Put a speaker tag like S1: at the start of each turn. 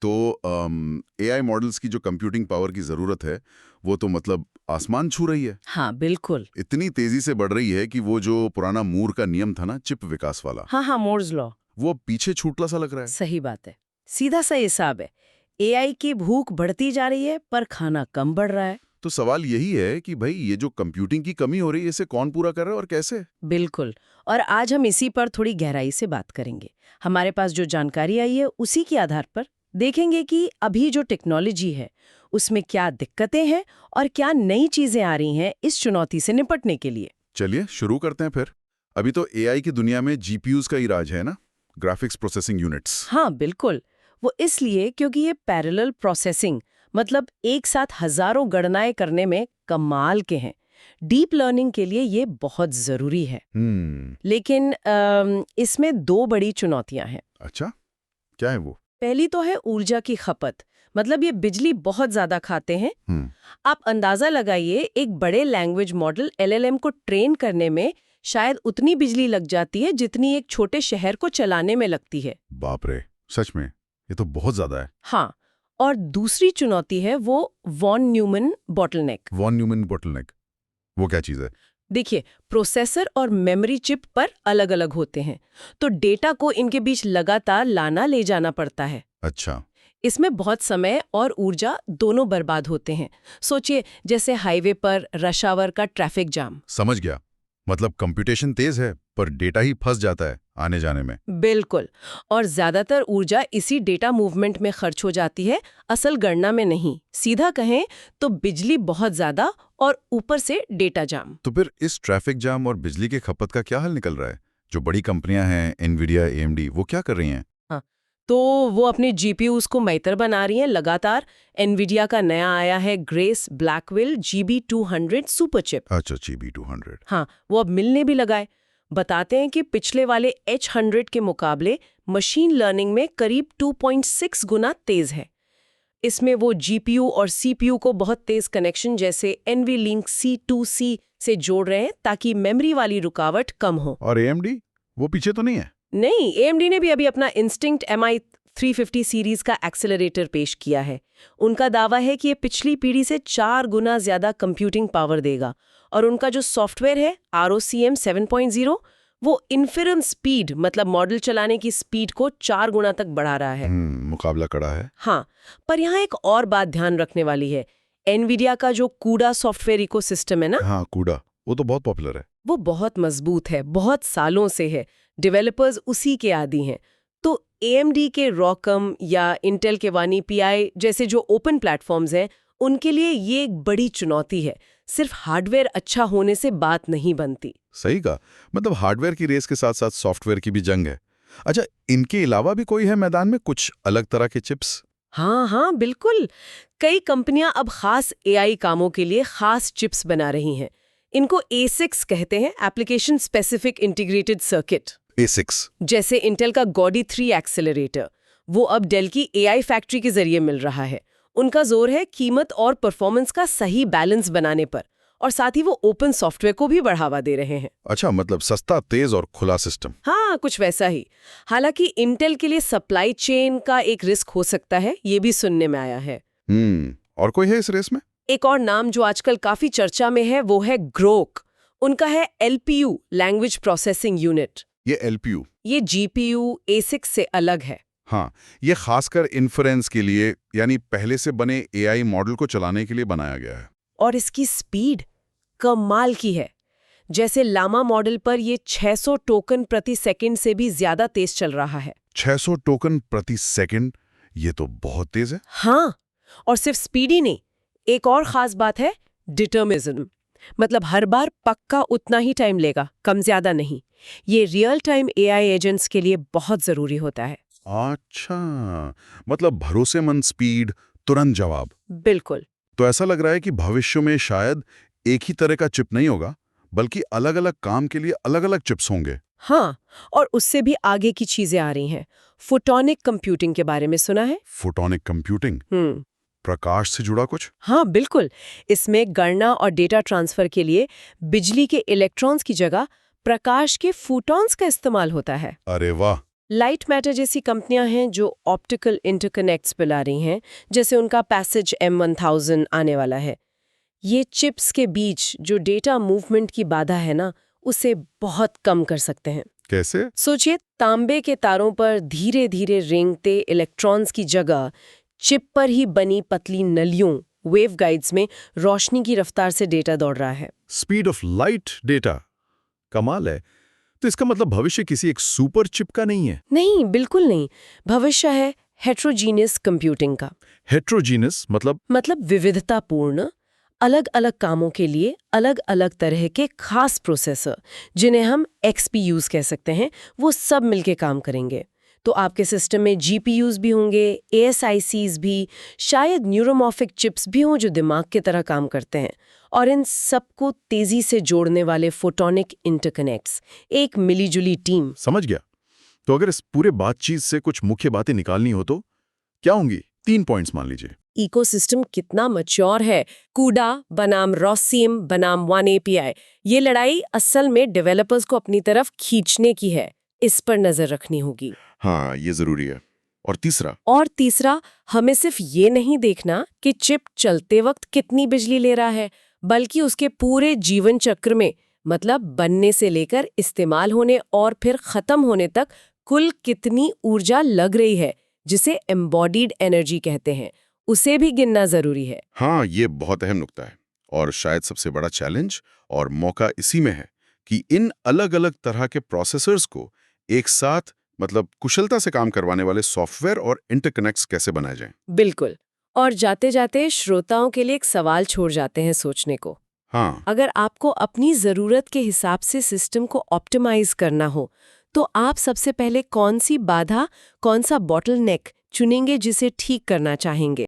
S1: तो AI models की जो कंप्यूटिंग पावर की ज़रूरत है, वो तो मतलब आसमान छू रही है।
S2: हाँ बिल्कुल।
S1: इतनी तेज़ी से बढ़ रही है कि वो जो पुराना मूर का नियम था ना, चिप विकास वाला,
S2: हाँ हाँ, मूर्स लॉ।
S1: वो अब पीछे छूटला सा लग रहा है।
S2: सही बात है। सीधा सा हिसाब है। एआई की भूख बढ़ती जा रही है पर खाना कम बढ़ रहा है।
S1: तो सवाल यही है कि भाई ये जो कंप्यूटिंग की कमी हो रही है, इसे कौन पूरा कर रहा है और कैसे?
S2: बिल्कुल। और आज हम इसी पर थोड़ी गहराई से बात करेंगे। हमारे पास जो जानकारी आई है उसी के आधार पर देखेंगे कि अभी जो टेक्नोलॉजी है उसमें क्या दिक्कतें हैं और क्या नई चीजें आ रही हैं इस चुनौती से निपटने के लिए।
S1: चलिए शुरू करते हैं फिर। अभी तो एआई की दुनिया में जीपीयूज़ का ही राज है ना, ग्राफिक्स प्रोसेसिंग यूनिट्स।
S2: हाँ बिल्कुल। वो इसलिए क्योंकि ये पैरेलल प्रोसेसिंग मतलब एक साथ हजारों गणनाएं करने में कमाल के हैं। डीप लर्निंग के लिए ये बहुत जरूरी है। लेकिन इसमें दो बड़ी चुनौतियां हैं।
S1: अच्छा, क्या है वो?
S2: पहली तो है ऊर्जा की खपत। मतलब ये बिजली बहुत ज्यादा खाते हैं। आप अंदाजा लगाइए, एक बड़े लैंग्वेज मॉडल एलएलएम को ट्रेन करने में शायद उतनी बिजली लग जाती है जितनी एक छोटे शहर को चलाने में लगती है।
S1: बाप रे, सच में ये तो बहुत ज्यादा है।
S2: हाँ, और दूसरी चुनौती है वो von Neumann bottleneck.
S1: Von Neumann bottleneck, वो क्या चीज़ है?
S2: देखिए, प्रोसेसर और मेमोरी चिप पर अलग-अलग होते हैं, तो डेटा को इनके बीच लगातार लाना ले जाना पड़ता है।
S1: अच्छा।
S2: इसमें बहुत समय और ऊर्जा दोनों बर्बाद होते हैं। सोचिए, जैसे हाईवे पर रश आवर का ट्रैफिक जाम।
S1: समझ गया। मतलब कंप्यूटेशन तेज है पर डेटा ही फंस जाता है आने जाने में।
S2: बिल्कुल। और ज्यादातर ऊर्जा इसी डेटा मूवमेंट में खर्च हो जाती है, असल गणना में नहीं। सीधा कहें तो बिजली बहुत ज्यादा और ऊपर से डेटा जाम।
S1: तो फिर इस ट्रैफिक जाम और बिजली के खपत का क्या हल निकल रहा है? जो बड़ी कंपनियां हैं, एनवीडिया, एएमडी, वो क्या कर रही हैं?
S2: हाँ, तो वो अपने जीपीयूज को बेहतर बना रही हैं लगातार। एनवीडिया का नया आया है ग्रेस ब्लैकविल GB200 सुपर चिप।
S1: अच्छा, GB200।
S2: हाँ, वो अब मिलने भी लगा है। बताते हैं कि पिछले वाले H100 के मुकाबले मशीन लर्निंग में करीब 2.6 गुना तेज है। इसमें वो जीपीयू और सीपीयू को बहुत तेज कनेक्शन जैसे NVLink C2C से जोड़ रहे हैं ताकि मेमोरी वाली रुकावट कम हो।
S1: और एएमडी, वो पीछे तो नहीं है?
S2: नहीं, AMD ने भी अभी अपना इंस्टिंक्ट MI350 सीरीज का एक्सेलरेटर पेश किया है। उनका दावा है कि ये पिछली पीढ़ी से 4 गुना ज्यादा कंप्यूटिंग पावर देगा और उनका जो सॉफ्टवेयर है ROCm 7.0 वो इन्फेरेंस स्पीड मतलब मॉडल चलाने की स्पीड को 4 गुना तक बढ़ा रहा है।
S1: मुकाबला कड़ा है।
S2: हाँ, पर यहाँ एक और बात ध्यान रखने वाली है। एनवीडिया का जो कूडा सॉफ्टवेयर इकोसिस्टम है ना,
S1: हाँ, कूडा, वो तो बहुत पॉपुलर है।
S2: वो बहुत मजबूत है, बहुत सालों से है। डेवलपर्स उसी के आदी हैं। तो AMD के रॉकम या इंटेल के वानी PI जैसे जो ओपन प्लेटफॉर्म्स हैं, उनके लिए ये एक बड़ी चुनौती है। सिर्फ हार्डवेयर अच्छा होने से बात नहीं बनती।
S1: सही कहा। मतलब हार्डवेयर की रेस के साथ साथ सॉफ्टवेयर की भी जंग है। अच्छा, इनके अलावा भी कोई है मैदान में, कुछ अलग तरह के चिप्स?
S2: हाँ हाँ बिल्कुल। कई कंपनियां अब खास AI कामों के लिए खास चिप्स बना रही हैं। इनको ASICs कहते हैं, application specific integrated circuit.
S1: A6।
S2: जैसे इंटेल का गॉडी 3 एक्सेलरेटर, वो अब डेल की AI फैक्ट्री के जरिए मिल रहा है। उनका जोर है कीमत और परफॉर्मेंस का सही बैलेंस बनाने पर, और साथ ही वो ओपन सॉफ्टवेयर को भी बढ़ावा दे रहे हैं।
S1: अच्छा, मतलब सस्ता, तेज और खुला सिस्टम।
S2: हाँ, कुछ वैसा ही। हालांकि इंटेल के लिए सप्लाई चेन का एक रिस्क हो सकता है, ये भी सुनने में आया है।
S1: और कोई है इस रेस में?
S2: एक और नाम जो आजकल काफी चर्चा में है वो है ग्रोक। उनका है LPU लैंग्वेज प्रोसेसिंग यूनिट।
S1: ये LPU?
S2: ये GPU ASIC से अलग है।
S1: हाँ, ये खासकर इन्फ्रेंस के लिए, यानी पहले से बने AI मॉडल को चलाने के लिए बनाया गया है।
S2: और इसकी स्पीड कमाल की है। जैसे लामा मॉडल पर ये 600 टोकन प्रति सेकंड से भी ज्यादा तेज चल रहा है।
S1: 600 टोकन प्रति सेकंड, ये तो बहुत तेज है।
S2: हाँ, और सिर्फ स्पीड ही नहीं, एक और खास बात है डिटर्मिनिज्म। मतलब हर बार पक्का उतना ही टाइम लेगा, कम ज्यादा नहीं। ये रियल टाइम AI एजेंट्स के लिए बहुत जरूरी होता है।
S1: अच्छा, मतलब भरोसेमंद स्पीड, तुरंत जवाब।
S2: बिल्कुल।
S1: तो ऐसा लग रहा है कि भविष्य में शायद एक ही तरह का चिप नहीं होगा, बल्कि अलग-अलग काम के लिए अलग-अलग चिप्स होंगे।
S2: हाँ, और उससे भी आगे की चीजें आ रही हैं। फोटोनिक कंप्यूटिंग के बारे में सुना है?
S1: Photonic computing? प्रकाश से जुड़ा कुछ?
S2: हाँ बिल्कुल। इसमें गणना और डेटा ट्रांसफर के लिए बिजली के इलेक्ट्रॉन्स की जगह प्रकाश के फोटॉन्स का इस्तेमाल होता है।
S1: अरे वाह,
S2: लाइट मैटर जैसी कंपनियां हैं जो ऑप्टिकल इंटरकनेक्ट्स पिला रही हैं, जैसे उनका पैसेज M1000 आने वाला है। ये चिप्स के बीच जो डेटा मूवमेंट की बाधा है ना, उसे बहुत कम कर सकते हैं।
S1: कैसे?
S2: सोचिए, तांबे के तारों पर धीरे धीरे रेंगते इलेक्ट्रॉन्स की जगह चिप पर ही बनी पतली नलियों, वेवगाइड्स में रोशनी की रफ्तार से डेटा दौड़ रहा है।
S3: स्पीड ऑफ लाइट डेटा, कमाल है। तो इसका मतलब भविष्य किसी एक सुपर चिप का नहीं है?
S2: नहीं, बिल्कुल नहीं। भविष्य है हेट्रोजीनियस कंप्यूटिंग का।
S3: हेट्रोजीनस
S2: मतलब विविधतापूर्ण, अलग अलग कामों के लिए अलग अलग तरह के खास प्रोसेसर, जिन्हें हम XPUs कह सकते हैं, वो सब मिलके काम करेंगे। तो आपके सिस्टम में GPUs भी होंगे, ASICs भी, शायद न्यूरोमॉर्फिक चिप्स भी हों जो दिमाग की तरह काम करते हैं, और इन सबको तेजी से जोड़ने वाले फोटोनिक इंटरकनेक्ट्स, एक मिलीजुली टीम।
S3: समझ गया। तो अगर इस पूरे बातचीत से कुछ मुख्य बातें निकालनी हो तो क्या होंगी? 3 पॉइंट्स मान लीजिए।
S2: इकोसिस्टम कितना मैच्योर है। कूडा बनाम रोसियम बनाम वन API, ये लड़ाई असल में डेवलपर्स को अपनी तरफ खींचने की है। इस पर नजर रखनी होगी।
S3: हाँ, ये जरूरी है। और तीसरा, हमें सिर्फ ये नहीं देखना कि चिप चलते वक्त कितनी बिजली ले रहा है, बल्कि उसके पूरे जीवन चक्र में, मतलब बनने से लेकर इस्तेमाल होने और फिर खत्म होने तक कुल कितनी ऊर्जा लग रही है, जिसे एम्बॉडीड एनर्जी कहते हैं, उसे भी गिनना जरूरी है। हाँ, ये बहुत अहम नुक्ता है और शायद सबसे बड़ा चैलेंज और मौका इसी में है कि इन अलग-अलग तरह के प्रोसेसर्स को एक साथ कुशलता से काम करवाने वाले सॉफ्टवेयर और इंटरकनेक्ट्स कैसे बनाए जाएं।
S2: बिल्कुल। और जाते जाते श्रोताओं के लिए एक सवाल छोड़ जाते हैं सोचने को।
S3: हाँ,
S2: अगर आपको अपनी ज़रूरत के हिसाब से सिस्टम को ऑप्टिमाइज करना हो, तो आप सबसे पहले कौन सी बाधा, कौन सा बॉटलनेक चुनेंगे जिसे ठीक करना चाहेंगे?